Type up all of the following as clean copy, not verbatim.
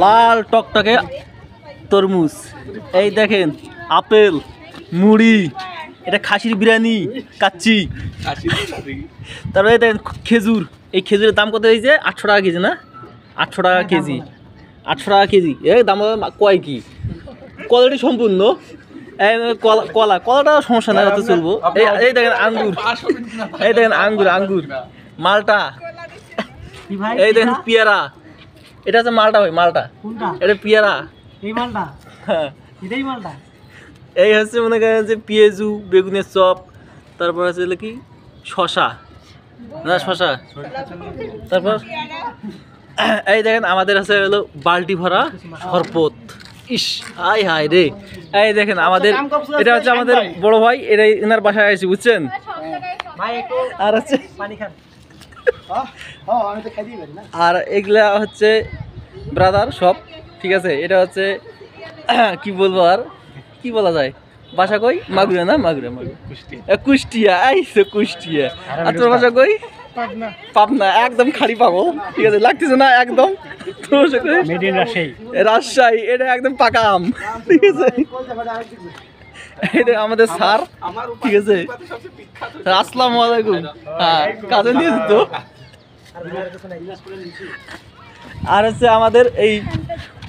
লাল টকটকে তরমুজ, এই দেখেন আপেল, মুড়ি, এটা খাসির বিরিয়ানি, কাচ্চি, তারপরে দেখেন খেজুর। এই খেজুরের দাম কত হয়েছে? 800 টাকা কেজি না? 800 টাকা কেজি, 800 টাকা কেজি। এই দাম কয় কি কোয়ালিটি সম্পূর্ণ। কলা, কলাটা সমস্যা নাই, হয়তো চলবো। এই দেখেন আঙ্গুর, এই দেখেন আঙ্গুর, আঙ্গুর, মালটা, এই দেখেন পেয়ারা। এটা হচ্ছে মালটা ভাই, মালটা, এটা পেয়ারা। হ্যাঁ, এই হচ্ছে মনে করেন যে পেঁয়াজু, বেগুনের চপ, তারপর হচ্ছে কি শশা, না শশা, তারপর এই দেখেন আমাদের আছে হলো বালতি ভরা শরবত। ইস হাই হাই রে, এই দেখেন আমাদের, এটা হচ্ছে আমাদের বড় ভাই, এটা এনার বাসায় আসি, বুঝছেন? আর হচ্ছে আর এগুলা হচ্ছে ব্রাদার সব, ঠিক আছে? এটা হচ্ছে কি বলবো, আর কি বলা যায়, বাসা কই? মাগুরা না? মাগুরা, মাগুরা, কুষ্টিয়া, এই তো কুষ্টিয়া। আর তোর বাসা কই? পাবনা, একদম খালি পাবো, ঠিক আছে? লাগতেছে না একদম? রাজশাহী, এটা একদম পাকা আম, ঠিক আছে? এটা আমাদের স্যার, ঠিক আছে? আসসালামু আলাইকুম। হ্যাঁ, কাজে নিয়েছি তো। আর হচ্ছে আমাদের এই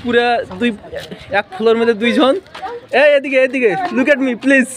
পুরা এক ফ্লোর মধ্যে 2 জন। এই এদিকে, এদিকে, লুক এট মি প্লিজ।